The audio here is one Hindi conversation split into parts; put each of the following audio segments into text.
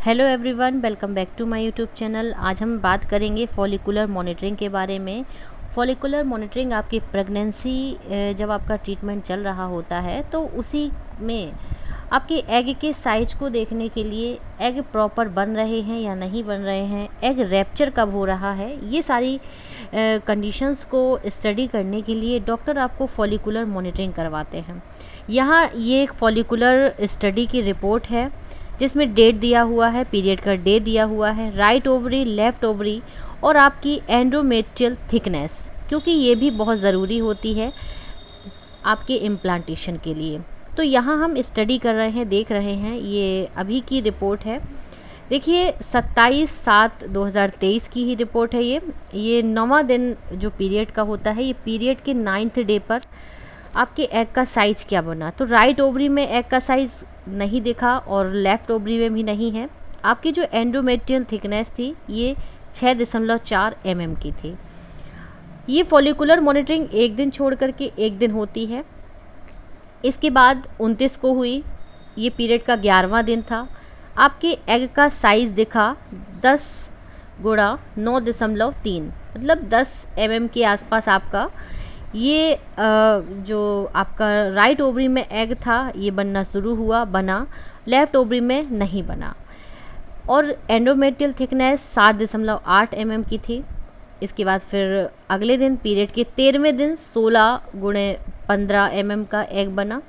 Hello everyone, welcome back to my YouTube channel. आज हम बात करेंगे फॉलिकुलर मॉनिटरिंग के बारे में। फॉलिकुलर मॉनिटरिंग आपकी प्रेगनेंसी जब आपका ट्रीटमेंट चल रहा होता है तो उसी में आपके एग के साइज को देखने के लिए एग प्रॉपर बन रहे हैं या नहीं बन रहे हैं, एग रैप्चर कब हो रहा है, ये सारी कंडीशंस को स्टडी करने के लिए डॉक्टर आपको फॉलिकुलर मॉनिटरिंग करवाते हैं। यहाँ ये एक फॉलिकुलर स्टडी की रिपोर्ट है जिसमें डेट दिया हुआ है, पीरियड का डे दिया हुआ है, राइट ओवरी, लेफ़्ट ओवरी और आपकी एंडोमेट्रियल थिकनेस, क्योंकि ये भी बहुत ज़रूरी होती है आपके इम्प्लांटेशन के लिए। तो यहाँ हम स्टडी कर रहे हैं, देख रहे हैं, ये अभी की रिपोर्ट है। देखिए 27/7/2023 की ही रिपोर्ट है। ये 9वां दिन जो पीरियड का होता है, ये पीरियड के 9th डे पर आपके एग का साइज़ क्या बना। तो राइट ओवरी में एग का साइज़ नहीं दिखा और लेफ़्ट ओवरी में भी नहीं है। आपकी जो एंडोमेट्रियल थिकनेस थी ये 6.4 mm की थी। ये फॉलिकुलर मॉनिटरिंग एक दिन छोड़ करके एक दिन होती है। इसके बाद 29 को हुई, ये पीरियड का 11वां दिन था। आपके एग का साइज़ दिखा 10 × 9.3, मतलब 10 mm के आसपास आपका ये जो आपका राइट ओवरी में एग था ये बनना शुरू हुआ, बना, लेफ़्ट ओवरी में नहीं बना। और एंडोमेट्रियल थिकनेस 7.8 mm की थी। इसके बाद फिर अगले दिन पीरियड के 13वें दिन 16 × 15 mm का एग बना।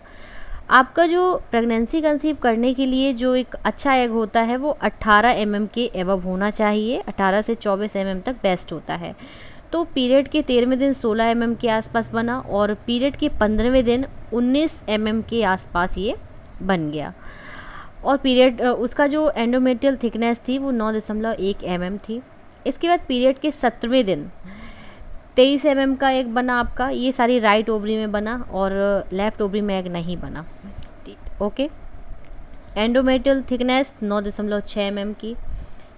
आपका जो प्रेगनेंसी कंसीव करने के लिए जो एक अच्छा एग होता है वो 18 mm के एबव होना चाहिए। 18 से 24 mm तक बेस्ट होता है। तो पीरियड के 13वें दिन 16 mm के आसपास बना और पीरियड के 15वें दिन 19 mm के आसपास ये बन गया। और पीरियड उसका जो एंडोमेट्रियल थिकनेस थी वो 9.1 mm थी। इसके बाद पीरियड के 17वें दिन 23 mm का एग बना आपका। ये सारी राइट ओवरी में बना और लेफ़्ट ओवरी में एग नहीं बना। ओके, एंडोमेट्रियल थिकनेस 9.6 mm की।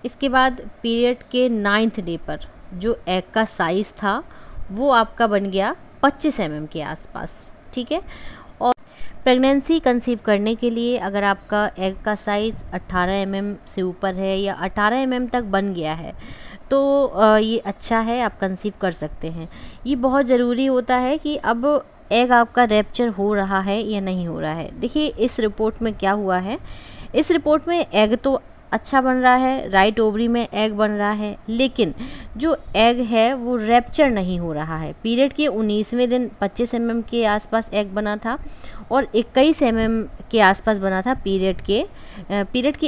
इसके बाद पीरियड के 9th डे पर जो एग का साइज़ था वो आपका बन गया 25 mm के आसपास। ठीक है। और प्रेगनेंसी कंसीव करने के लिए अगर आपका एग का साइज़ 18 mm से ऊपर है या 18 mm तक बन गया है तो ये अच्छा है, आप कंसीव कर सकते हैं। ये बहुत ज़रूरी होता है कि अब एग आपका रैप्चर हो रहा है या नहीं हो रहा है। देखिए इस रिपोर्ट में क्या हुआ है, इस रिपोर्ट में एग तो अच्छा बन रहा है, राइट ओवरी में एग बन रहा है, लेकिन जो एग है वो रैप्चर नहीं हो रहा है। पीरियड के 19वें दिन 25 mm के आसपास एग बना था और 21 mm के आसपास बना था पीरियड के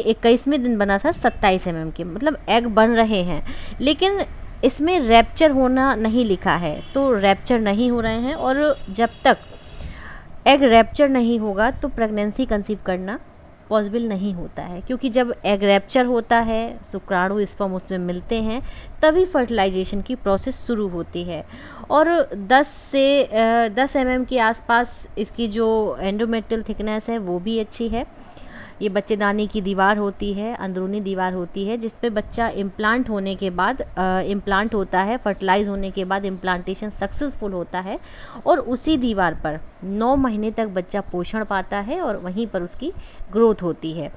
21वें दिन बना था 27 mm के, मतलब एग बन रहे हैं लेकिन इसमें रैप्चर होना नहीं लिखा है। तो रैप्चर नहीं हो रहे हैं और जब तक एग रैप्चर नहीं होगा तो प्रेगनेंसी कंसीव करना पॉसिबल नहीं होता है, क्योंकि जब एग रैप्चर होता है, शुक्राणु स्पर्म उसमें मिलते हैं, तभी फर्टिलाइजेशन की प्रोसेस शुरू होती है। और 10 mm के आसपास इसकी जो एंडोमेट्रियल थिकनेस है वो भी अच्छी है। ये बच्चेदानी की दीवार होती है, अंदरूनी दीवार होती है जिस पे बच्चा इम्प्लांट होने के बाद इम्प्लांट होता है, फर्टिलाइज होने के बाद इम्प्लांटेशन सक्सेसफुल होता है और उसी दीवार पर 9 महीने तक बच्चा पोषण पाता है और वहीं पर उसकी ग्रोथ होती है।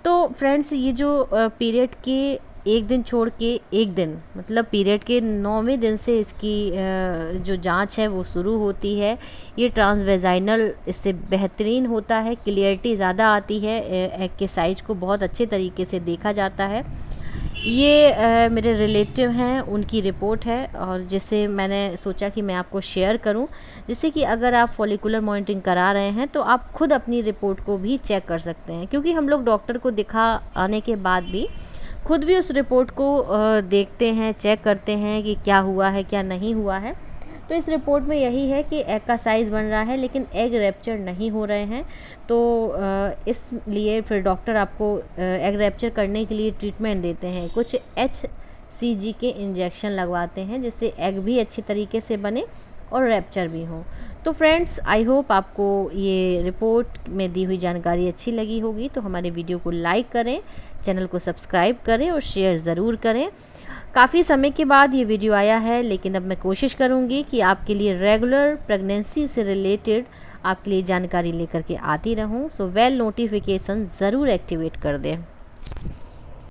तो फ्रेंड्स, ये जो पीरियड के एक दिन छोड़ के एक दिन, मतलब पीरियड के 9वें दिन से इसकी जो जांच है वो शुरू होती है। ये ट्रांसवेजाइनल इससे बेहतरीन होता है, क्लियरिटी ज़्यादा आती है, एग के साइज़ को बहुत अच्छे तरीके से देखा जाता है। ये मेरे रिलेटिव हैं, उनकी रिपोर्ट है और जिससे मैंने सोचा कि मैं आपको शेयर करूं, जिससे कि अगर आप फॉलिकुलर मॉनिटरिंग करा रहे हैं तो आप खुद अपनी रिपोर्ट को भी चेक कर सकते हैं, क्योंकि हम लोग डॉक्टर को दिखा आने के बाद भी खुद भी उस रिपोर्ट को देखते हैं, चेक करते हैं कि क्या हुआ है क्या नहीं हुआ है। तो इस रिपोर्ट में यही है कि एग का साइज़ बन रहा है लेकिन एग रैप्चर नहीं हो रहे हैं। तो इसलिए फिर डॉक्टर आपको एग रैप्चर करने के लिए ट्रीटमेंट देते हैं, कुछ HCG के इंजेक्शन लगवाते हैं जिससे एग भी अच्छी तरीके से बने और रैप्चर भी हो। तो फ्रेंड्स, आई होप आपको ये रिपोर्ट में दी हुई जानकारी अच्छी लगी होगी। तो हमारे वीडियो को लाइक करें, चैनल को सब्सक्राइब करें और शेयर ज़रूर करें। काफ़ी समय के बाद ये वीडियो आया है, लेकिन अब मैं कोशिश करूँगी कि आपके लिए रेगुलर प्रेगनेंसी से रिलेटेड आपके लिए जानकारी लेकर के आती रहूँ। सो बेल नोटिफिकेशन ज़रूर एक्टिवेट कर दें।